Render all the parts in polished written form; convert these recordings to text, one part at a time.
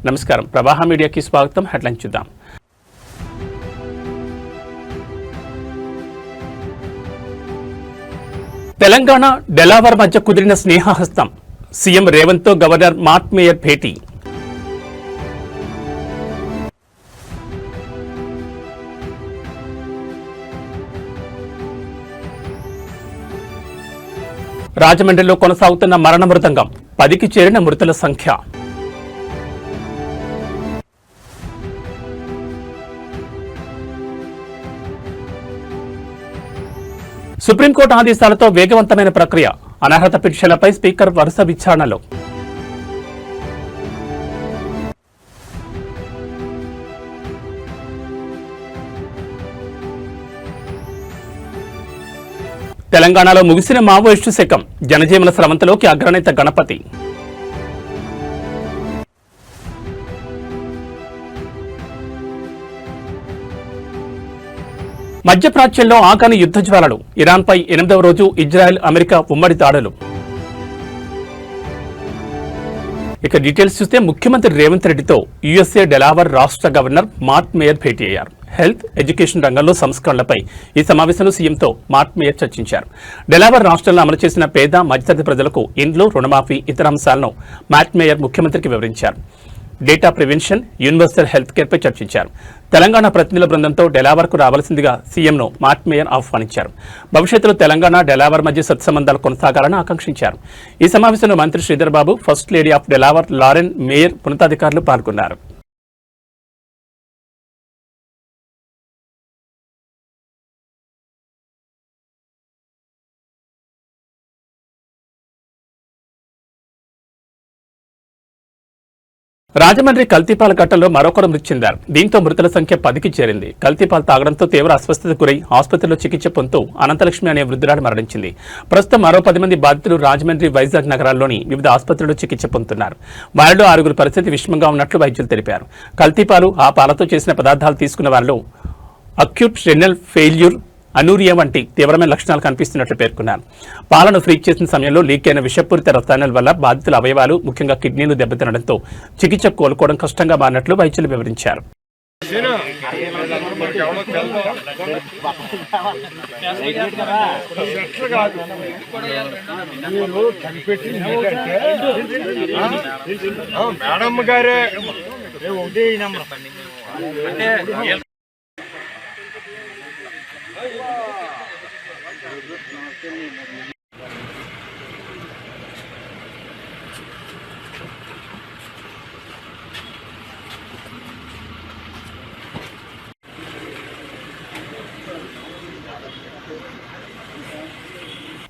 నమస్కారం, ప్రవాహ మీడియాకి స్వాగతం. హెడ్లైన్ చూద్దాం. తెలంగాణ డెలావర్ మధ్య కుదిరిన స్నేహహస్తం. సీఎం రేవంత్ తో గవర్నర్ మార్క్ మేయర్ భేటీ. రాజమండ్రిలో కొనసాగుతున్న మరణ మృదంగం. 10కి చేరిన మృతుల సంఖ్య. సుప్రీంకోర్టు ఆదేశాలతో వేగవంతమైన ప్రక్రియ. అనర్హత పిటిషన్లపై స్పీకర్ వరుస విచారణలు. తెలంగాణలో ముగిసిన మావోయిస్టు శకం. జనజీవన స్రవంతిలోకి అగ్రనేత గణపతి. మధ్యప్రాచ్యంలో ఆకాని యుద్ధ జ్వాలలు. ఇరాన్పై 8వ రోజు ఇజ్రాయెల్, అమెరికా ఉమ్మడి దాడులు. ఇక డీటెయిల్స్ చూస్తే ముఖ్యమంత్రి రేవంత్ రెడ్డితో యుఎస్ఏ డెలావర్ రాష్ట్ర గవర్నర్ మార్క్ మేయర్ భేటీ అయ్యారు. హెల్త్, ఎడ్యుకేషన్ రంగంలో సంస్కరణలపై ఈ సమావేశంలో సీఎంతో మార్క్ మేయర్ చర్చించారు. డెలావర్ రాష్ట్రంలో అమలు చేసిన పేద మధ్యతరగతి ప్రజలకు ఇండ్లు, రుణమాఫీ, ఇతర అంశాలను మార్క్ మేయర్ ముఖ్యమంత్రికి వివరించారు. Data prevention, universal health care పై చర్చించారు. తెలంగాణ ప్రతినిధుల బృందంతో డెలావర్కు రావాల్సిందిగా సీఎంను మార్క్ మేయర్ ఆహ్వానించారు. భవిష్యత్తులో తెలంగాణ, డెలావర్ మధ్య సత్సంబంధాలు కొనసాగాలని ఆకాంక్షించారు. ఈ సమావేశంలో మంత్రి Sridhar Babu, first lady of Delaware Lauren Meyer, ఉన్నతాధికారులు పాల్గొన్నారు. రాజమండ్రి కల్తీపాల ఘట్టంలో మరొకరు మృతి చెందారు. దీంతో మృతుల సంఖ్య 10కి చేరింది. కల్తీపాలు తాగడంతో తీవ్ర అస్వస్థతకు గురై ఆసుపత్రిలో చికిత్స పొందుతూ అనంతలక్ష్మి అనే వృద్ధురాలు మరణించింది. ప్రస్తుతం మరో 10 మంది బాధితులు రాజమండ్రి, వైజాగ్ నగరాల్లోని వివిధ ఆసుపత్రుల్లో చికిత్స పొందుతున్నారు. వారిలో 6గురు పరిస్థితి విషమంగా ఉన్నట్లు వైద్యులు తెలిపారు. కల్తీపాలు, ఆ పాలతో చేసిన పదార్థాలు తీసుకున్న వారిలో అక్యూట్ రెనల్ ఫెయిల్యూర్, అనూరియా వంటి తీవ్రమైన లక్షణాలు కనిపిస్తున్నట్లు పేర్కొన్నారు. పాలను ఫ్రీజ్ చేసిన సమయంలో లీక్ అయిన విషపూరిత రసాయనాల వల్ల బాధితుల అవయవాలు, ముఖ్యంగా కిడ్నీలు దెబ్బతినడంతో చికిత్స కోలుకోవడం కష్టంగా మారినట్లు వైద్యులు వివరించారు.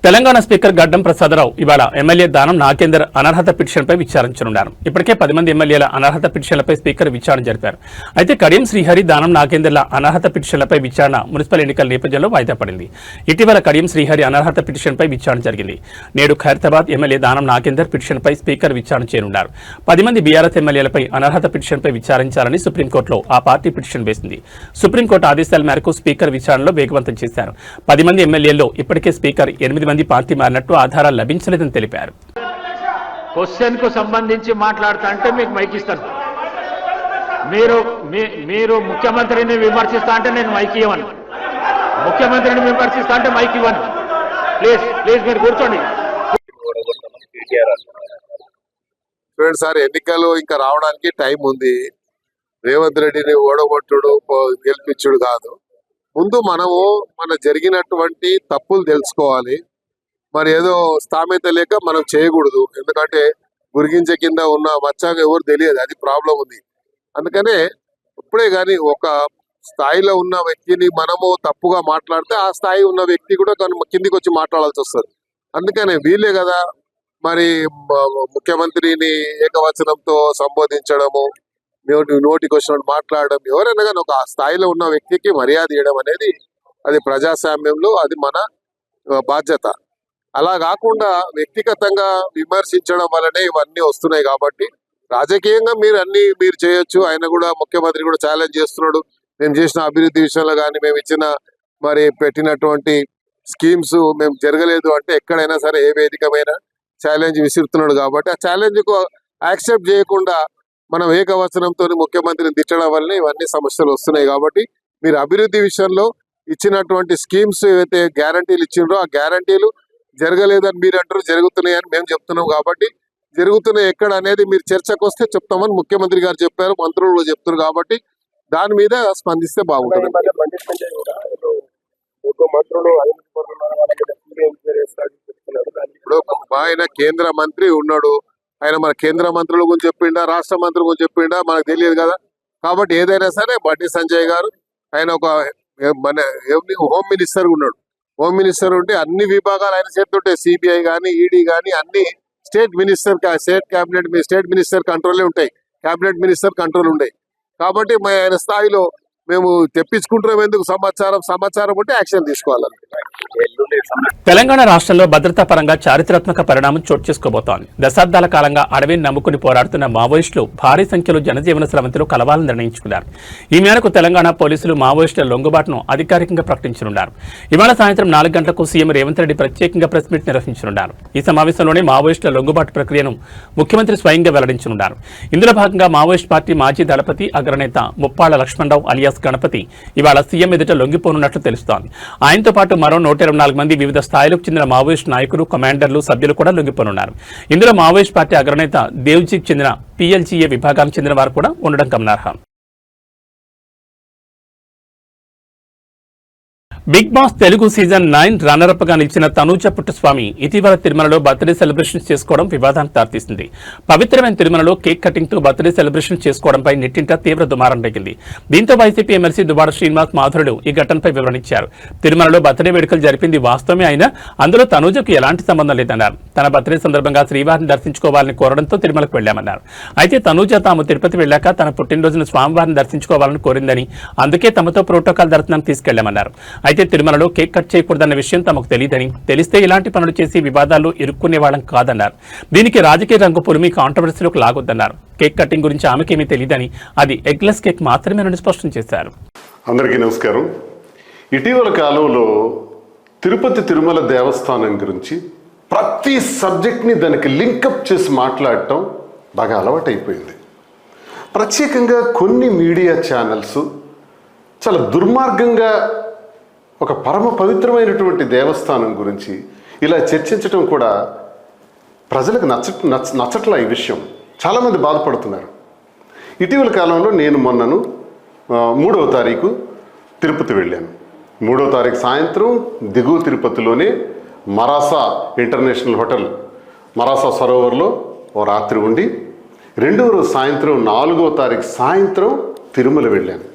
తెలంగాణ స్పీకర్ గడ్డం ప్రసాదరావు ఇవాళ ఎమ్మెల్యే దానం నాగేందర్ అనర్హత పిటిషన్పై విచారించనున్నారు. ఇప్పటికే 10 మంది ఎమ్మెల్యేల అనర్హత పిటిషన్లపై స్పీకర్ విచారణ జరిపారు. అయితే కడియం శ్రీహరి, దానం నాగేందర్ల అనర్హత పిటిషన్లపై విచారణ మున్సిపల్ ఎన్నికల నేపథ్యంలో వాయిదా పడింది. ఇటీవల కడియం శ్రీహరి అనర్హత పిటిషన్పై విచారణ జరిగింది. నేడు ఖైరతాబాద్ ఎమ్మెల్యే దానం నాగేందర్ పిటిషన్పై స్పీకర్ విచారణ చేయనున్నారు. 10 మంది బీఆర్ఎస్ ఎమ్మెల్యేలపై అనర్హత పిటిషన్పై విచారించాలని సుప్రీంకోర్టులో ఆ పార్టీ పిటిషన్ వేసింది. సుప్రీంకోర్టు ఆదేశాల మేరకు స్పీకర్ విచారణలో వేగవంతం చేశారు. 10 మంది ఎమ్మెల్యేల్లో ఇప్పటికే స్పీకర్ 8 మంది పార్టీ మారినట్టు ఆధారాలు లభించలేదని తెలిపారు. క్వశ్చన్ కు సంబంధించి మాట్లాడుతా అంటే మీకు మైక్ ఇస్తాను. మీరు ముఖ్యమంత్రిని విమర్శిస్తా అంటే నేను మైక్ ఇవ్వను. ముఖ్యమంత్రిని విమర్శిస్తా అంటే మైక్ ఇవ్వను. ప్లీజ్ మీరు కూర్చోండి. చూడండి సార్, ఎన్నికలు ఇంకా రావడానికి టైం ఉంది. రేవంత్ రెడ్డిని ఓడగొట్టుడు, గెలిపించుడు కాదు. ముందు మనము మన జరిగినటువంటి తప్పులు తెలుసుకోవాలి. మరి ఏదో స్థామిత లేక మనం చేయకూడదు. ఎందుకంటే గురిగించ కింద ఉన్న మచ్చాగా ఎవరు తెలియదు, అది ప్రాబ్లం ఉంది. అందుకనే ఇప్పుడే కానీ ఒక స్థాయిలో ఉన్న వ్యక్తిని మనము తప్పుగా మాట్లాడితే ఆ స్థాయి ఉన్న వ్యక్తి కూడా కిందికి వచ్చి మాట్లాడాల్సి వస్తుంది. అందుకనే వీళ్ళే కదా మరి ముఖ్యమంత్రిని ఏకవచనంతో సంబోధించడము, నోటికి వచ్చినట్టు మాట్లాడడం, ఎవరైనా కానీ ఒక స్థాయిలో ఉన్న వ్యక్తికి మర్యాద ఇవ్వడం అనేది అది ప్రజాస్వామ్యంలో అది మన బాధ్యత. అలా కాకుండా వ్యక్తిగతంగా విమర్శించడం వల్లనే ఇవన్నీ వస్తున్నాయి. కాబట్టి రాజకీయంగా మీరు చేయొచ్చు. ఆయన కూడా, ముఖ్యమంత్రి కూడా ఛాలెంజ్ చేస్తున్నాడు. మేము చేసిన అభివృద్ధి విషయంలో కానీ, మేము ఇచ్చిన మరి పెట్టినటువంటి స్కీమ్స్ మేము జరగలేదు అంటే ఎక్కడైనా సరే ఏ వేదికమైనా ఛాలెంజ్ విసురుతున్నాడు. కాబట్టి ఆ ఛాలెంజ్ కు యాక్సెప్ట్ చేయకుండా మనం ఏకవచనంతో ముఖ్యమంత్రిని తిట్టడం వల్ల ఇవన్నీ సమస్యలు వస్తున్నాయి. కాబట్టి మీరు అభివృద్ధి విషయంలో ఇచ్చినటువంటి స్కీమ్స్ ఏవైతే గ్యారంటీలు ఇచ్చిండ్రో ఆ గ్యారంటీలు జరగలేదని మీరు అంటారు, జరుగుతున్నాయని మేము చెప్తున్నాం. కాబట్టి జరుగుతున్నాయి ఎక్కడ అనేది మీరు చర్చకు వస్తే చెప్తామని ముఖ్యమంత్రి గారు చెప్పారు, మంత్రులు చెప్తున్నారు. కాబట్టి దాని మీద స్పందిస్తే బాగుంటుంది. ఇప్పుడు ఆయన కేంద్ర మంత్రి ఉన్నాడు, ఆయన మన కేంద్ర మంత్రుల గురించి చెప్పిండా, రాష్ట్ర మంత్రుల గురించి చెప్పిండా మనకు తెలియదు కదా. కాబట్టి ఏదైనా సరే బండి సంజయ్ గారు ఆయన ఒక మన హోమ్ మినిస్టర్ ఉన్నాడు. హోమ్ మినిస్టర్ ఉంటే అన్ని విభాగాలు ఆయన చేస్తుంటాయి. సిబిఐ కానీ, ఈడీ కానీ అన్ని స్టేట్ మినిస్టర్ కంట్రోలే ఉంటాయి, కేబినెట్ మినిస్టర్ కంట్రోల్ ఉంటాయి. కాబట్టి ఆయన స్థాయిలో మేము తెప్పించుకుంటున్నాం. ఎందుకు సమాచారం ఉంటే యాక్షన్ తీసుకోవాలి. తెలంగాణ రాష్ట్రంలో భద్రతా పరంగా చారిత్రాత్మక పరిణామం చోటు చేసుకోబోతోంది. దశాబ్దాల కాలంగా అడవిని నమ్ముకుని పోరాడుతున్న మావోయిస్టులు భారీ సంఖ్యలో జనజీవన స్రవంతిలో కలవాలని నిర్ణయించుకున్నారు. ఈ మేరకు తెలంగాణ పోలీసులు మావోయిస్టుల లొంగుబాటును అధికారికంగా ప్రకటించనున్నారు. ఇవాళ సాయంత్రం 4 గంటలకు సీఎం రేవంత్ రెడ్డి ప్రత్యేకంగా ప్రెస్ మీట్ నిర్వహించనున్నారు. ఈ సమావేశంలోనే మావోయిస్టుల లొంగుబాటు ప్రక్రియను ముఖ్యమంత్రి స్వయంగా వెల్లడించనున్నారు. ఇందులో భాగంగా మావోయిస్ట్ పార్టీ మాజీ దళపతి అగ్రనేత ముప్పాళ్ల లక్ష్మణరావు అలియాస్ గణపతి ఇవాళ సీఎం ఎదుట లొంగిపోనున్నట్లు తెలుస్తోంది. ఆయనతో పాటు మరో 124 మంది వివిధ స్థాయిలకు చెందిన మావోయిస్ట్ నాయకులు, కమాండర్లు, సభ్యులు కూడా లొంగిపోనున్నారు. ఇందులో మావోయిస్ట్ పార్టీ అగ్రనేత దేవ్జీకి చెందిన PLGA విభాగానికి చెందిన వారు కూడా ఉండడం గమనార్హం. Big boss Telugu season 9 runner up గా నిలిచిన తనూజ పుట్టస్వామి ఇటీవల తిరుమలలో బర్త్డే సెలబ్రేషన్స్ చేసుకోవడం వివాదానికి దారితీసింది. పవిత్రమైన తిరుమలలో కేక్ కటింగ్ తో బర్త్డే సెలబ్రేషన్ చేసుకోవడంపై నెట్టింట తీవ్ర దుమారం రేగింది. దీంతో వైసీపీ ఎమ్మెల్సీ దువ్వాడ శ్రీనివాస్ మాధురుడు ఈ ఘటనపై వివరణించారు. తిరుమలలో బర్త్డే వేడుకలు జరిపింది వాస్తవమే అయినా అందులో తనూజకు ఎలాంటి సంబంధం లేదన్నారు. తన బర్త్డే సందర్భంగా శ్రీవారిని దర్శించుకోవాలని కోరడంతో తిరుమలకు వెళ్లామన్నారు. అయితే తనూజ తాము తిరుపతి వెళ్లాక తన పుట్టినరోజున స్వామివారిని దర్శించుకోవాలని కోరిందని, అందుకే తమతో ప్రోటోకాల్ దర్శనానికి తీసుకెళ్లామన్నారు. అయితే తిరుమలలో కేక్ కట్ చేయకూడదన్న విషయం తమకు తెలియదని, తెలిస్తే ఇలాంటి పనులు చేసి వివాదాల్లో ఇరుక్కునే వాళ్ళం కాదన్నారు. దీనికి రాజకీయ రంగు పులిమి కాంట్రవర్సీలోకి లాగొద్దన్నారు. కేక్ కటింగ్ గురించి ఆమెకేమీ తెలియదని, అది ఎగ్లెస్ కేక్ మాత్రమేనని స్పష్టం చేశారు. అందరికీ నమస్కారం. ఇటీవల కాలంలో తిరుమల దేవస్థానం గురించి ప్రతి సబ్జెక్ట్ని దానికి లింకప్ చేసి మాట్లాడటం బాగా అలవాటైపోయింది. ప్రత్యేకంగా కొన్ని మీడియా ఛానల్స్ చాలా దుర్మార్గంగా ఒక పరమ పవిత్రమైనటువంటి దేవస్థానం గురించి ఇలా చర్చించడం కూడా ప్రజలకు నచ్చట్లా. ఈ విషయం చాలామంది బాధపడుతున్నారు. ఇటీవల కాలంలో నేను మొన్నను 3వ తారీఖు తిరుపతి వెళ్ళాను. 3వ తారీఖు సాయంత్రం దిగువ తిరుపతిలోనే మరాసా ఇంటర్నేషనల్ హోటల్ మరాసా సరోవర్లో ఓ రాత్రి ఉండి 2వ రోజు సాయంత్రం 4వ తారీఖు సాయంత్రం తిరుమల వెళ్ళాను.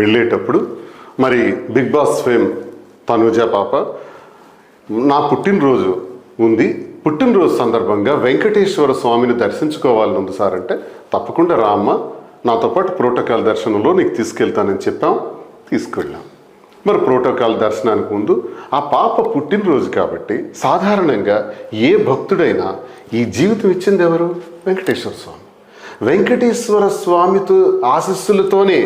వెళ్ళేటప్పుడు మరి బిగ్ బాస్ ఫేమ్ తనూజ పాప నా పుట్టినరోజు ఉంది, పుట్టినరోజు సందర్భంగా వెంకటేశ్వర స్వామిని దర్శించుకోవాలని ఉంది సార్ అంటే, తప్పకుండా రామ్మ, నాతో పాటు ప్రోటోకాల్ దర్శనంలో నీకు తీసుకెళ్తానని చెప్పాం. తీసుకెళ్ళాం. మరి ప్రోటోకాల్ దర్శనానికి ముందు ఆ పాప పుట్టినరోజు కాబట్టి సాధారణంగా ఏ భక్తుడైనా ఈ జీవితం ఇచ్చింది ఎవరు? వెంకటేశ్వర స్వామి. వెంకటేశ్వర స్వామితో ఆశీస్సులతోనే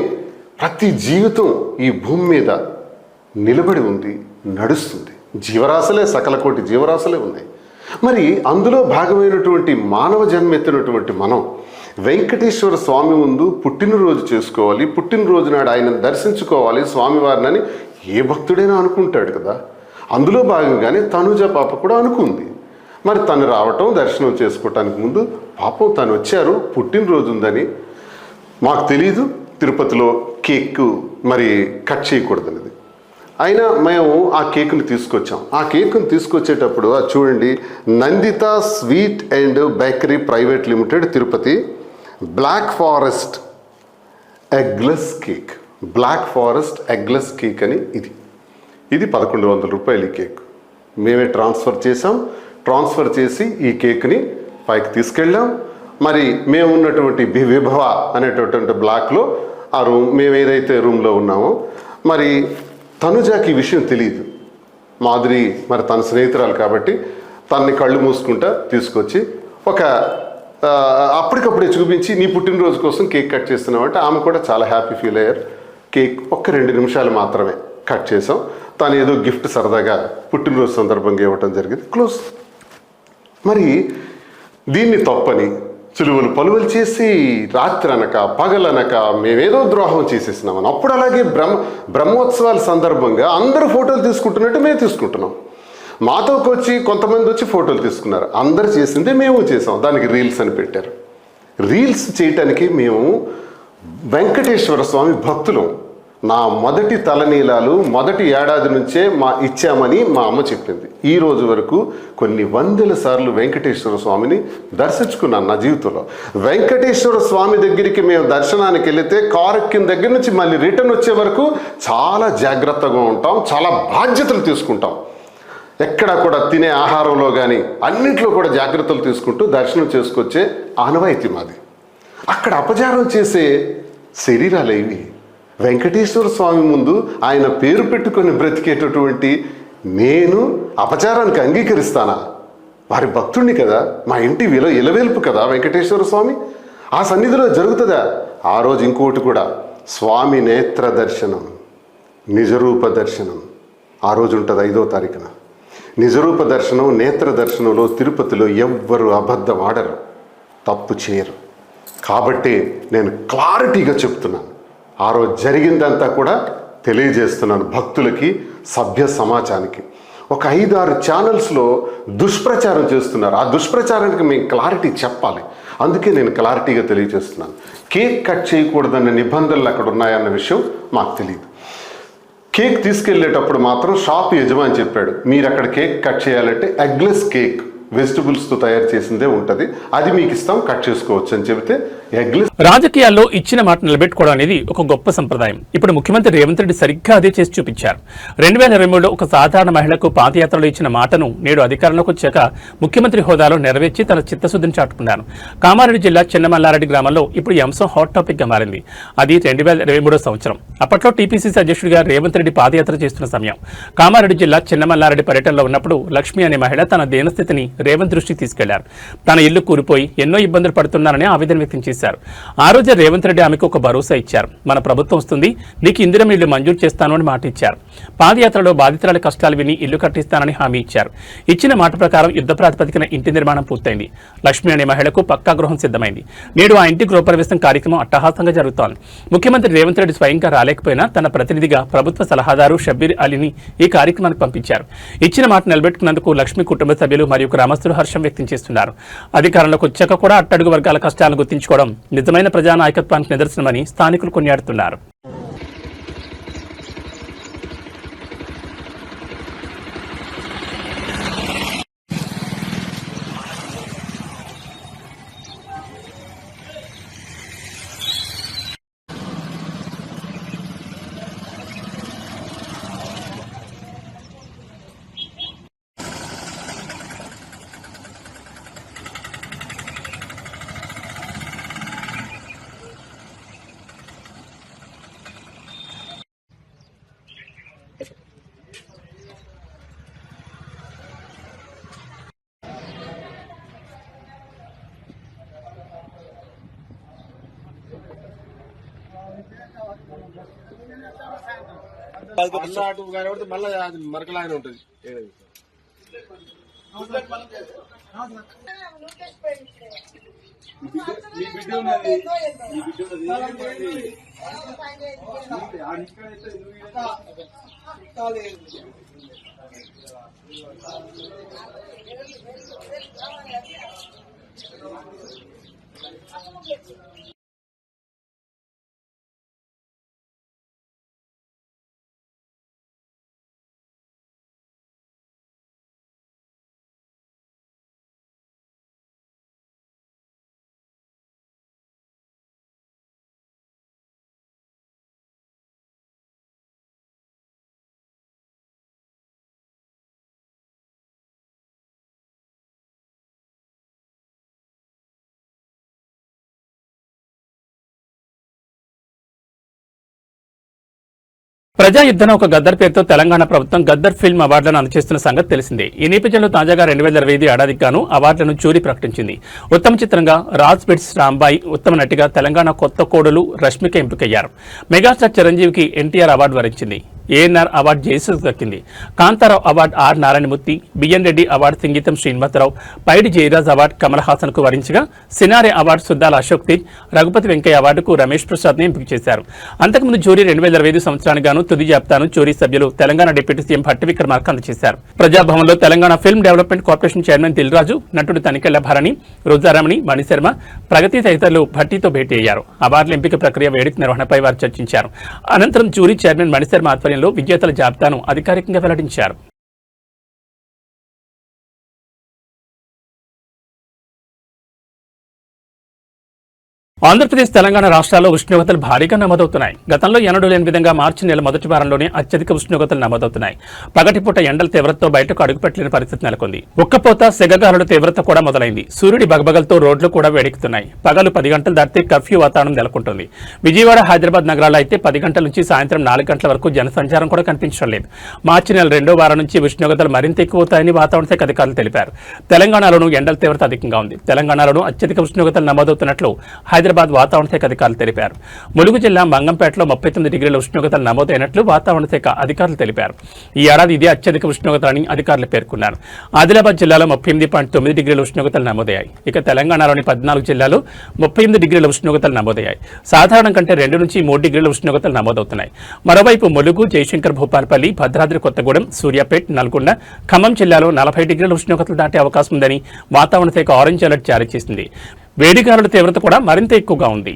ప్రతి జీవితం ఈ భూమి మీద నిలబడి ఉంది, నడుస్తుంది. జీవరాశులే, సకల కోటి జీవరాశులే ఉన్నాయి. మరి అందులో భాగమైనటువంటి మానవ జన్మెత్తినటువంటి మనం వెంకటేశ్వర స్వామి ముందు పుట్టినరోజు చేసుకోవాలి, పుట్టినరోజు నాడు ఆయనను దర్శించుకోవాలి స్వామివారిని ఏ భక్తుడైనా అనుకుంటాడు కదా. అందులో భాగంగానే తనూజ పాప కూడా అనుకుంది. మరి తను రావటం, దర్శనం చేసుకోవటానికి ముందు పాపం తను వచ్చారు, పుట్టినరోజు ఉందని మాకు తెలీదు. తిరుపతిలో కేక్ మరి కట్ చేయకూడదనేది. అయినా మేము ఆ కేక్ని తీసుకొచ్చాం. ఆ కేక్ని తీసుకొచ్చేటప్పుడు అది చూడండి, Nandita sweet and bakery private limited Tirupati black forest eggless cake. Black forest eggless cake అని ఇది 1100 రూపాయలు ఈ కేక్. మేమే ట్రాన్స్ఫర్ చేసాం. ట్రాన్స్ఫర్ చేసి ఈ కేక్ని పైకి తీసుకెళ్ళాం. మరి మేము ఉన్నటువంటి విభవ అనేటటువంటి బ్లాక్లో ఆ రూమ్, మేము ఏదైతే రూమ్లో ఉన్నామో, మరి తనుజాకి ఈ విషయం తెలియదు. మాధురి మరి తన స్నేహితురాలు కాబట్టి తనని కళ్ళు మూసుకుంటా తీసుకొచ్చి అప్పటికప్పుడే చూపించి నీ పుట్టినరోజు కోసం కేక్ కట్ చేస్తున్నామంటే ఆమె కూడా చాలా హ్యాపీ ఫీల్ అయ్యారు. కేక్ 2 నిమిషాలు మాత్రమే కట్ చేసాం. తను ఏదో గిఫ్ట్ సరదాగా పుట్టినరోజు సందర్భంగా ఇవ్వటం జరిగింది. క్లోజ్. మరి దీన్ని తప్పని చులువలు పలువలు చేసి రాత్రి అనక పగలనక మేమేదో ద్రోహం చేసేసినామని. అప్పుడు అలాగే బ్రహ్మోత్సవాల సందర్భంగా అందరూ ఫోటోలు తీసుకుంటున్నట్టు మేము తీసుకుంటున్నాం. మాతోకి వచ్చి కొంతమంది వచ్చి ఫోటోలు తీసుకున్నారు. అందరు చేసిందే మేము చేసాం. దానికి రీల్స్ అని పెట్టారు. రీల్స్ చేయటానికి మేము వెంకటేశ్వర స్వామి భక్తులం. నా మొదటి తలనీలాలు మొదటి ఏడాది నుంచే ఇచ్చామని మా అమ్మ చెప్పింది. ఈ రోజు వరకు కొన్ని వందల సార్లు వెంకటేశ్వర స్వామిని దర్శించుకున్నాను నా జీవితంలో. వెంకటేశ్వర స్వామి దగ్గరికి మేము దర్శనానికి వెళితే కారు ఎక్కిన దగ్గర నుంచి మళ్ళీ రిటర్న్ వచ్చే వరకు చాలా జాగ్రత్తగా ఉంటాం, చాలా బాధ్యతలు తీసుకుంటాం. ఎక్కడా కూడా తినే ఆహారంలో కానీ అన్నింటిలో కూడా జాగ్రత్తలు తీసుకుంటూ దర్శనం చేసుకొచ్చే ఆనవాయితీ మాది. అక్కడ అపచారం చేసే శరీరాలు ఇవి. వెంకటేశ్వర స్వామి ముందు ఆయన పేరు పెట్టుకొని బ్రతికేటటువంటి నేను అపచారానికి అంగీకరిస్తానా? వారి భక్తుడిని కదా, మా ఇంటి ఇలవేల్పు కదా వెంకటేశ్వర స్వామి. ఆ సన్నిధిలో జరుగుతుందా? ఆ రోజు ఇంకోటి కూడా, స్వామి నేత్ర దర్శనం, నిజరూప దర్శనం ఆ రోజు ఉంటుంది 5వ తారీఖున. నిజరూప దర్శనం, నేత్ర దర్శనంలో తిరుపతిలో ఎవ్వరు అబద్ధం ఆడరు, తప్పు చేయరు. కాబట్టి నేను క్లారిటీగా చెప్తున్నాను. ఆ రోజు జరిగిందంతా కూడా తెలియజేస్తున్నాను భక్తులకి, సభ్య సమాజానికి. ఒక 5-6 ఛానల్స్లో దుష్ప్రచారం చేస్తున్నారు. ఆ దుష్ప్రచారానికి మేము క్లారిటీ చెప్పాలి. అందుకే నేను క్లారిటీగా తెలియజేస్తున్నాను. కేక్ కట్ చేయకూడదన్న నిబంధనలు అక్కడ ఉన్నాయన్న విషయం మాకు తెలియదు. కేక్ తీసుకెళ్లేటప్పుడు మాత్రం షాప్ యజమాని చెప్పాడు, మీరు అక్కడ కేక్ కట్ చేయాలంటే ఎగ్లెస్ కేక్, వెజిటబుల్స్తో తయారు చేసిందే ఉంటుంది, అది మీకు ఇస్తాం, కట్ చేసుకోవచ్చు అని చెబితే ఎగ్లెస్. రాజకీయాల్లో ఇచ్చిన మాట నిలబెట్టుకోవడం అనేది ఒక గొప్ప సంప్రదాయం. ఇప్పుడు ముఖ్యమంత్రి రేవంత్ రెడ్డి సరిగ్గా అదే చేసి చూపించారు. 2023లో ఒక సాధారణ మహిళకు పాదయాత్రలో ఇచ్చిన మాటను నేడు అధికారంలోకి వచ్చాక ముఖ్యమంత్రి హోదాలో నెరవేర్చి తన చిత్తశుద్ధిని చాటుకున్నారు. కామారెడ్డి జిల్లా చిన్నమల్లారెడ్డి గ్రామంలో ఇప్పుడు ఈ అంశం హాట్ టాపిక్ గా మారింది. అది 2023 సంవత్సరం. అప్పట్లో టీపీసీసీ అధ్యక్షుడిగా రేవంత్ రెడ్డి పాదయాత్ర చేస్తున్న సమయం. కామారెడ్డి జిల్లా చిన్నమల్లారెడ్డి పర్యటనలో ఉన్నప్పుడు లక్ష్మి అనే మహిళ తన దీనస్థితిని రేవంత్ దృష్టికి తీసుకెళ్లారు. తన ఇల్లు కూలిపోయి ఎన్నో ఇబ్బందులు పడుతున్నారని ఆవేదన వ్యక్తం చేశారు. ఆ రోజే రేవంత్ రెడ్డి ఆమెకు ఒక భరోసా ఇచ్చారు. మన ప్రభుత్వం వస్తుంది, నీకు ఇందిరమ్మ ఇల్లు మంజూరు చేస్తాను అని మాట ఇచ్చారు. పాదయాత్రలో బాధితురాల కష్టాలు విని ఇల్లు కట్టిస్తానని హామీ ఇచ్చారు. ఇచ్చిన మాట ప్రకారం యుద్ధ ప్రాతిపదికన ఇంటి నిర్మాణం పూర్తయింది. లక్ష్మి అనే మహిళకు పక్కా గృహం సిద్ధమైంది. నేడు ఆ ఇంటి గృహప్రవేశం కార్యక్రమం అట్టహాసంగా జరుగుతోంది. ముఖ్యమంత్రి రేవంత్ రెడ్డి స్వయంగా రాలేకపోయినా తన ప్రతినిధిగా ప్రభుత్వ సలహాదారు షబ్బీర్ అలీని ఈ కార్యక్రమానికి పంపించారు. ఇచ్చిన మాట నిలబెట్టుకున్నందుకు లక్ష్మి కుటుంబ సభ్యులు మరియు గ్రామస్తులు హర్షం వ్యక్తం చేస్తున్నారు. అధికారంలోకి వచ్చాక కూడా అట్టడుగు వర్గాల కష్టాలను గుర్తించుకోవడం నిజమైన ప్రజానాయకత్వానికి నిదర్శనమని స్థానికులు కొనియాడుతున్నారు. అటు కనబడితే మళ్ళీ అది మరకలాగానే ఉంటుంది. ఈ బిడ్డ ఉన్నది, ఈ బిడ్డ ఉన్నది. ప్రజా యుద్ధన ఒక గద్దర్ పేరుతో తెలంగాణ ప్రభుత్వం గద్దర్ ఫిల్మ్ అవార్డులను అందజేస్తున్న సంగతి తెలిసిందే. ఈ నేపథ్యంలో తాజాగా 2025 ఏడాదికి గాను అవార్డులను జ్యూరీ ప్రకటించింది. ఉత్తమ చిత్రంగా రాజ్ బిట్స్ రాంబాయి, ఉత్తమ నటిగా తెలంగాణ కొత్త కోడలు రష్మిక ఎంపికయ్యారు. మెగాస్టార్ చిరంజీవికి ఎన్టీఆర్ అవార్డు వరించింది. ఏఎన్ఆర్ అవార్డు జయసుకు దక్కింది. Kantharao award R Narayanamurthy, BN Reddy award Singeetam Srinivasarao, Paidi Jayaraj award Kamal Haasan కు వరించగా సినారే అవార్డు సుద్దాల అశోక్ తేజ్, రఘుపతి వెంకయ్య అవార్డుకు రమేష్ ప్రసాద్ ని ఎంపిక చేశారు. అంతకుముందు జ్యూరీ 2025 సంవత్సరానికి గాను తుది జాబితాను జ్యూరీ సభ్యులు తెలంగాణ డిప్యూటీ సీఎం భట్టి విక్రమార్క అందజేశారు. ప్రజాభవన్లో Telangana film development corporation chairman Dil Raju, నటుడు తనికెళ్ల భరణి, రోజారమణి, మణిశర్మ, ప్రగతి తదితరులు భట్టితో భేటీ అయ్యారు. అవార్డుల ఎంపిక ప్రక్రియ వేడుక నిర్వహణపై వారు చర్చించారు. అనంతరం జ్యూరీ చైర్మన్ మణిశర్మ ఆధ్వర్యంలో విజేతల జాబితాను అధికారికంగా వెల్లడించారు. ఆంధ్రప్రదేశ్, తెలంగాణ రాష్ట్రాల్లో ఉష్ణోగ్రతలు భారీగా నమోదవుతున్నాయి. గతంలో ఎన్నడూ లేని విధంగా మార్చి నెల మొదటి వారంలోనే అత్యధిక ఉష్ణోగ్రతలు నమోదవుతున్నాయి. పగటిపూట ఎండల తీవ్రతతో బయటకు అడుగుపెట్టలేని పరిస్థితి నెలకొంది. ఉక్కపోత, సెగగాలుల తీవ్రత కూడా మొదలైంది. సూర్యుడి బగబగలతో రోడ్లు కూడా వేడెక్కుతున్నాయి. పగలు 10 గంటలు దాటితే కర్ఫ్యూ వాతావరణం నెలకొంటుంది. విజయవాడ, హైదరాబాద్ నగరాల్లో అయితే 10 గంటల నుంచి సాయంత్రం 4 గంటల వరకు జనసంచారం కూడా కనిపించడం లేదు. మార్చి నెల 2వ వారం నుంచి ఉష్ణోగ్రతలు మరింత ఎక్కువవుతాయని వాతావరణ శాఖ అధికారులు తెలిపారు. తెలంగాణలోనూ ఎండల తీవ్రత అధికంగా ఉంది. తెలంగాణలోనూ అత్యధిక ఉష్ణోగ్రతలు నమోదవుతున్నట్లు హైదరాబాద్ వాతావరణ శాఖ అధికారులు తెలిపారు. ములుగు జిల్లా మంగంపేటలో 39 డిగ్రీల ఉష్ణోగ్రతలు నమోదైనట్లు వాతావరణ శాఖ అధికారులు తెలిపారు. ఈ ఏడాది ఇదే అత్యధిక ఉష్ణోగ్రతలని అధికారులు పేర్కొన్నారు. ఆదిలాబాద్ జిల్లాలో 38.9 డిగ్రీల ఉష్ణోగ్రతలు నమోదయ్యాయి. ఇక తెలంగాణలోని 14 జిల్లాలు 38 డిగ్రీల ఉష్ణోగ్రతలు నమోదయ్యాయి. సాధారణం కంటే 2 నుంచి 3 డిగ్రీల ఉష్ణోగ్రతలు నమోదవుతున్నాయి. మరోవైపు ములుగు, జయశంకర్ భూపాలపల్లి, భద్రాద్రి కొత్తగూడెం, సూర్యాపేట్, నల్గొండ, ఖమ్మం జిల్లాలో 40 డిగ్రీల ఉష్ణోగ్రతలు దాటే అవకాశం ఉందని వాతావరణ శాఖ ఆరెంజ్ అలర్ట్ జారీ చేసింది. వేడిగాలుల తీవ్రత కూడా మరింత ఎక్కువగా ఉంది.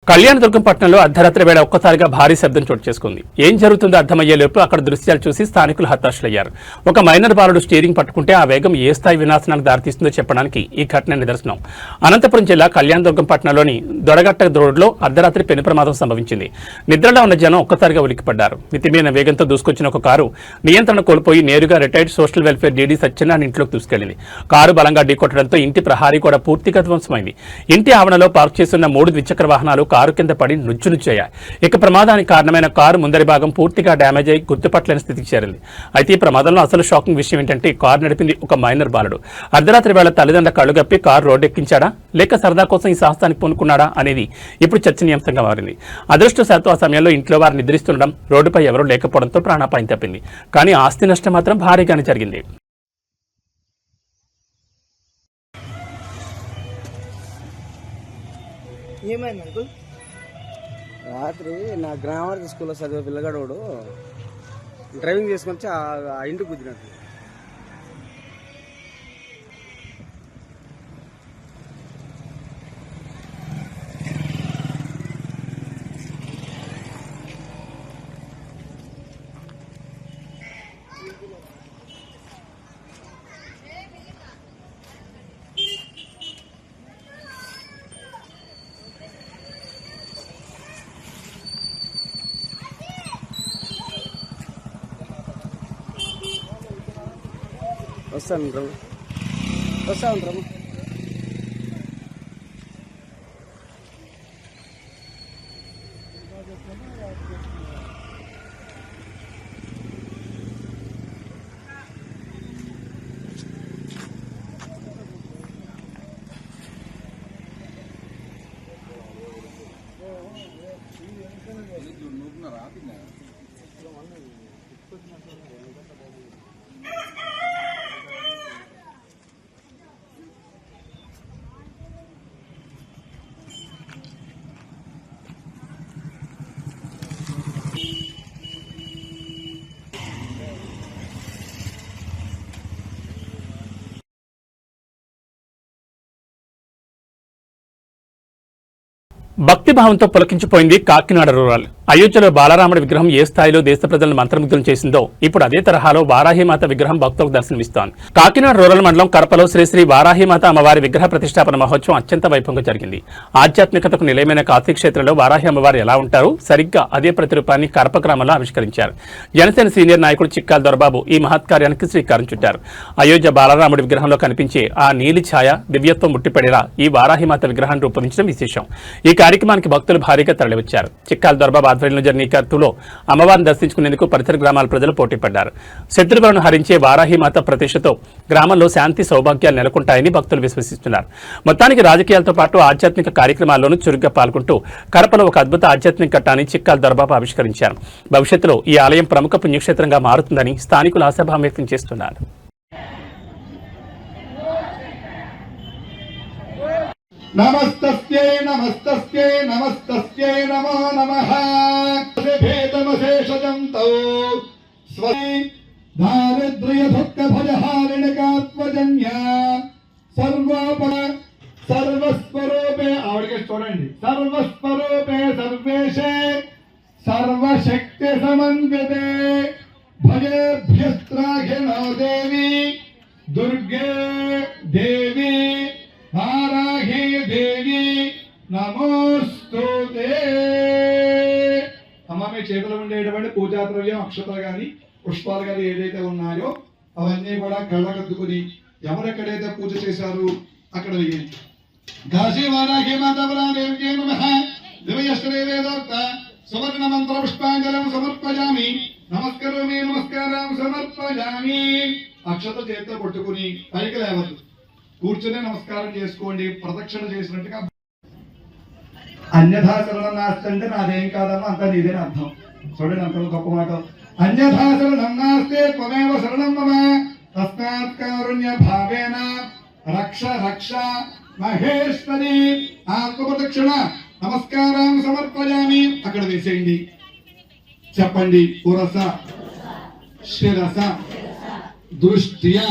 కళ్యాణదుర్గం పట్టణంలో అర్ధరాత్రి వేళ ఒక్కసారిగా భారీ శబ్దం చోటు చేసుకుంది. ఏం జరుగుతుందో అర్థమయ్యేలోపు అక్కడ దృశ్యాలు చూసి స్థానికులు హతాశులయ్యారు. ఒక మైనర్ బాలుడు స్టీరింగ్ పట్టుకుంటే ఆ వేగం ఏ స్థాయి వినాశనానికి దారితీస్తుందో చెప్పడానికి ఈ ఘటన నిదర్శనం. అనంతపురం జిల్లా కళ్యాణదుర్గం పట్టణంలోని దొడగట్ట రోడ్లో అర్ధరాత్రి పెను ప్రమాదం సంభవించింది. నిద్రలో ఉన్న జనం ఒక్కసారిగా ఉలిక్కిపడ్డారు. మితిమీరిన వేగంతో దూసుకొచ్చిన ఒక కారు నియంత్రణ కోల్పోయి నేరుగా retired social welfare DD Satyanarayana ఇంట్లోకి దూసుకెళ్లింది. కారు బలంగా ఢీకొట్టడంతో ఇంటి ప్రహారీ కూడా పూర్తిగా ధ్వంసమైంది. ఇంటి ఆవరణలో పార్క్ చేస్తున్న 3 ద్విచక్ర వాహనాలు కారు కింద పడి నుచ్చునుచ్చాయి. ఇక ప్రమాదానికి కారణమైన కారు ముందరి భాగం పూర్తిగా డ్యామేజ్ అయి గుర్తుపట్టలేని స్థితికి చేరింది. అయితే ఈ ప్రమాదంలో అసలు షాకింగ్ విషయం ఏంటంటే కారు నడిపింది ఒక మైనర్ బాలుడు. అర్ధరాత్రి వేళ తల్లిదండ్రుల కళ్ళు గప్పి కారు రోడ్డు ఎక్కించాడా లేక సరదా కోసం ఈ సాహసానికి పూనుకున్నాడా అనేది ఇప్పుడు చర్చనీయాంశంగా మారింది. అదృష్టశాత్తు ఆ సమయంలో ఇంట్లో వారు నిద్రిస్తుండడం, రోడ్డుపై ఎవరూ లేకపోవడంతో ప్రాణాపాయం తప్పింది. కానీ ఆస్తి నష్టం మాత్రం భారీగానే జరిగింది. ఏమైంది అంకుల్? రాత్రి నా గ్రామర్ స్కూల్లో చదివే పిల్లగాడు డ్రైవింగ్ చేసుకొని వచ్చి ఆ ఇంటికి కుదిరినట్టు. వస్తాను రమ్మ. భక్తిభావంతో పులకించిపోయింది కాకినాడ రూరల్. అయోధ్యలో బాలరాముడి విగ్రహం ఏ స్థాయిలో దేశ ప్రజలను మంత్రముగ్ధులు చేసిందో ఇప్పుడు అదే తరహాలో వారాహిమాత విగ్రహం భక్తులకు దర్శనమిస్తోంది. కాకినాడ రూరల్ మండలం కరపలో శ్రీ శ్రీ వారాహిమాత అమ్మవారి విగ్రహ ప్రతిష్టాపన మహోత్సవం అత్యంత వైభవంగా జరిగింది. ఆధ్యాత్మికతకు నిలయమైన కాశీ క్షేత్రంలో వారాహి అమ్మవారు ఎలా ఉంటారో సరిగ్గా అదే ప్రతిరూపాన్ని కరప గ్రామంలో ఆవిష్కరించారు. జనసేన సీనియర్ నాయకుడు చిక్కాల దొరబాబు ఈ మహత్కార్యానికి శ్రీకారం చుట్టారు. అయోధ్య బాలరాముడి విగ్రహంలో కనిపించే ఆ నీలి ఛాయ దివ్యత్వం ముట్టిపడేలా ఈ వారాహిమాత విగ్రహాన్ని రూపొందించడం విశేషం. ఈ కార్యక్రమానికి భక్తులు భారీగా తరలివచ్చారు. చిక్కాల దొరబాబు ఆధ్వర్యంలో జరిగిన ఈ కర్తులో అమ్మవారిని దర్శించుకునేందుకు పరిసర గ్రామాల ప్రజలు పోటీపడ్డారు. శత్రువులను హరించే వారాహిమాత ప్రతిష్టతో గ్రామంలో శాంతి సౌభాగ్యాలు నెలకొంటాయని భక్తులు విశ్వసిస్తున్నారు. మొత్తానికి రాజకీయాలతో పాటు ఆధ్యాత్మిక కార్యక్రమాల్లోనూ చురుగ్గా పాల్గొంటూ కడపలో ఒక అద్భుత ఆధ్యాత్మిక ఘట్టాన్ని చిక్కాల దొరబాబు ఆవిష్కరించారు. భవిష్యత్తులో ఈ ఆలయం ప్రముఖ పుణ్యక్షేత్రంగా మారుతుందని స్థానికులు ఆశాభావం వ్యక్తం చేస్తున్నారు. నమస్తస్యై నమస్తస్యై నమస్తస్యై నమో నమః భేదమశేషజం తౌ స్వై దారిద్ర్య దుఃఖ భయహారిణకాత్మజన్య సర్వస్వరూపే ఆవిడకి చూడండి సర్వస్వరూపే సర్వేశే సర్వశక్తి సమన్వితే భయేభ్యస్త్రాఘినో దేవి దుర్గే దేవి వారాహి దేవి నమోస్తుతే. అమ్మ మీ చేతిలో ఉండేటువంటి పూజా ద్రవ్యం అక్షతలు కానీ పుష్పాలు కానీ ఏదైతే ఉన్నాయో అవన్నీ కూడా కళ్ళకద్దుకుని ఎవరెక్కడైతే పూజ చేశారు అక్కడ వేయండి. కాశీ వారాహి మాతాదేవ్యే నమః దివయశ్రీ వేదోక్త సువర్ణ మంత్ర పుష్పాంజలం సమర్పయామి నమస్కరోమి నమస్కారం సమర్పయామి. అక్షత చేతితో పట్టుకుని పైకి లేవద్దు, కూర్చునే నమస్కారం చేసుకోండి. ప్రదక్షిణ చేసినట్టుగా అన్యథా శరణం నాస్తి అంటే నాదేం కాదమ్మా అంతా నీదేని అర్థం. చూడండి అంత గొప్ప మాట. అన్యథా శరణం నాస్తే త్వమేవ శరణం మమ తస్మాత్ కారుణ్య భావేన రక్ష రక్ష మహేశ్వరి. ఆత్మప్రదక్షిణ నమస్కారం సమర్పయామి అక్కడ వేసేయండి. చెప్పండి పురస శిరస దృష్ట్యా.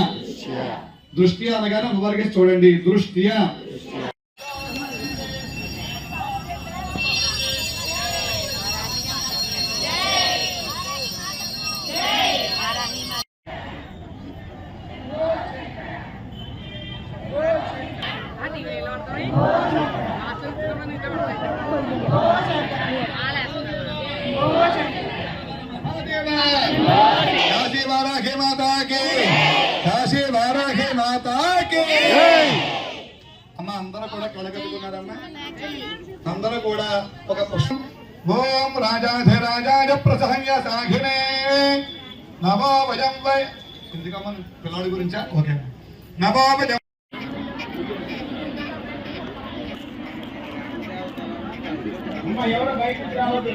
దృష్ట్యా అనగానే అమ్మవారికి చూడండి దృష్ట్యా. కాశీ వారాహి మాతాకి కాశీ వారాహి మాతాకి. అమ్మ అందరూ కూడా కళగలుగున్నారమ్మా. అందరూ కూడా ఒక పుష్పం. ఓం రాజాధిరాజాయ ప్రసహ్య సాఘినే నమో వయం వై. ఎందుకమ్మ పిల్లాడి గురించా? ఓకే. నమో వయం ఎవరో బయటకు రావద్దు.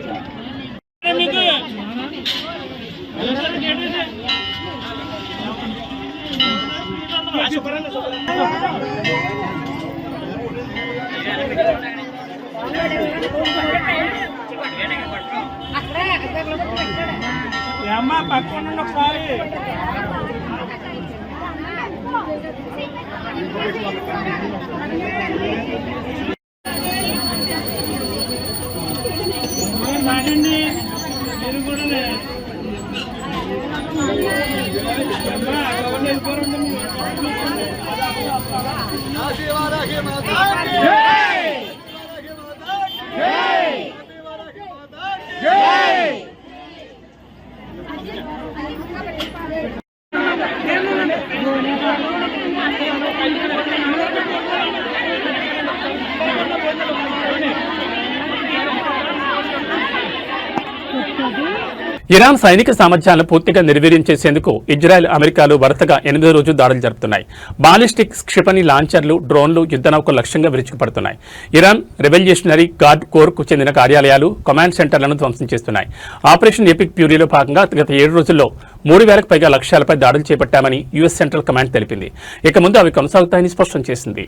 అమ్మ పక్కన ఒకసారి మాడండి మీరు కూడా ఇరాన్ సైనిక సామర్థ్యాలను పూర్తిగా నిర్వీర్యం చేసేందుకు ఇజ్రాయెల్, అమెరికాలు వరుసగా 8వ రోజు దాడులు జరుపుతున్నాయి. బాలిస్టిక్ క్షిపణి లాంచర్లు, డ్రోన్లు యుద్ధనౌకలు లక్ష్యంగా విరుచుకుపడుతున్నాయి. ఇరాన్ రెవల్యూషనరీ గార్డ్ కోర్కు చెందిన కార్యాలయాలు, కమాండ్ సెంటర్లను ధ్వంసం చేస్తున్నాయి. ఆపరేషన్ ఎపిక్ ప్యూరీలో భాగంగా గత 7 రోజుల్లో 3000కు పైగా లక్ష్యాలపై దాడులు చేపట్టామని యుఎస్ సెంట్రల్ కమాండ్ తెలిపింది. ఇక ముందు అవి కొనసాగుతాయని స్పష్టం చేసింది.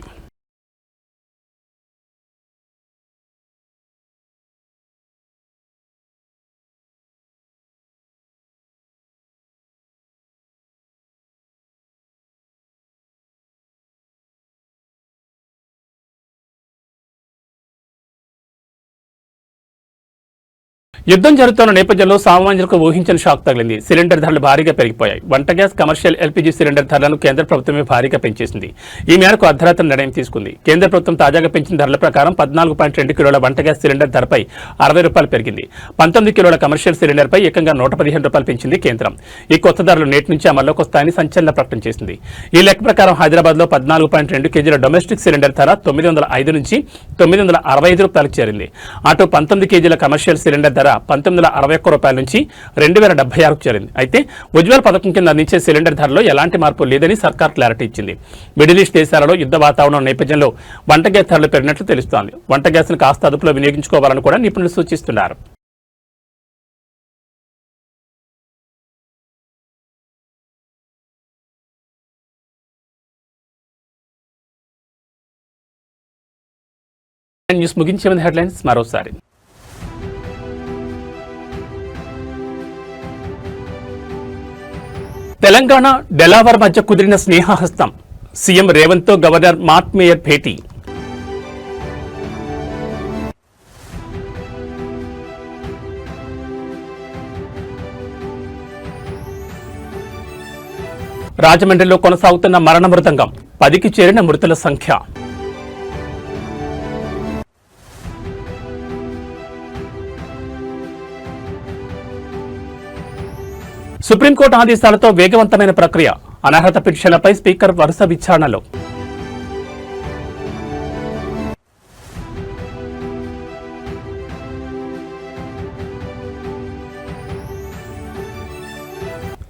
యుద్ధం జరుగుతున్న నేపథ్యంలో సామాన్యులకు ఊహించని షాక్ తగిలింది. సిలిండర్ ధరలు భారీగా పెరిగిపోయాయి. వంట గ్యాస్, కమర్షియల్ ఎల్పీజీ సిలిండర్ ధరలను కేంద్ర ప్రభుత్వమే భారీగా పెంచేసింది. ఈ మేరకు అర్ధరాత్రి నిర్ణయం తీసుకుంది. కేంద్ర ప్రభుత్వం తాజాగా పెంచిన ధరల ప్రకారం 14.2 కిలోల వంట గ్యాస్ సిలిండర్ ధరపై 60 రూపాయలు పెరిగింది. 19 కిలోల కమర్షియల్ సిలిండర్పై ఏకంగా 115 రూపాయలు పెంచింది కేంద్రం. ఈ కొత్త ధరలు నేటి నుంచి అమల్లోకి వస్తాయని సంచలన ప్రకటన చేసింది. ఈ లెక్క ప్రకారం హైదరాబాద్లో 14.2 కేజీల డొమెస్టిక్ సిలిండర్ ధర 905 నుంచి 965 రూపాయలకు చేరింది. అటు 19 కేజీల కమర్షియల్ సిలిండర్ ధర రూపాయల నుంచి 2076కు చేరింది. అయితే ఉజ్వల్ పథకం కింద అందించే సిలిండర్ ధరలో ఎలాంటి మార్పు లేదని సర్కార్ క్లారిటీ ఇచ్చింది. మిడిల్ ఈస్ట్ దేశాలలో యుద్ధ వాతావరణం నేపథ్యంలో వంట గ్యాస్ ధరలు పెరిగినట్లు తెలుస్తోంది. వంట గ్యాస్ను కాస్త అదుపులో వినియోగించుకోవాలని కూడా నిపుణులు సూచిస్తున్నారు. న్యూస్ ముగించే ముందు హెడ్లైన్స్ మరోసారి. తెలంగాణ డెలావర్ మధ్య కుదిరిన స్నేహహస్తం. సీఎం రేవంత్తో గవర్నర్ మార్క్ మేయర్ భేటీ. రాజమండ్రిలో కొనసాగుతున్న మరణ మృదంగం. 10కి చేరిన మృతుల సంఖ్య. సుప్రీంకోర్టు ఆదేశాలతో వేగవంతమైన ప్రక్రియ. అనర్హత పిటిషన్లపై స్పీకర్ వరుస విచారణలు.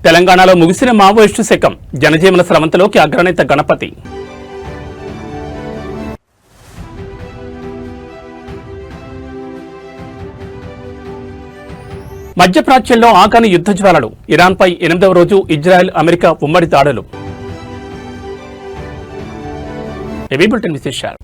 తెలంగాణలో ముగిసిన మావోయిస్టు శకం. జనజీవన స్రవంతిలోకి అగ్రనేత గణపతి. మధ్యప్రాచ్యంలో ఆకాని యుద్ధ జ్వాలలు. ఇరాన్పై 8వ రోజు ఇజ్రాయెల్ అమెరికా ఉమ్మడి దాడులు. ఏవీ బులెటిన్ విశేషాలు.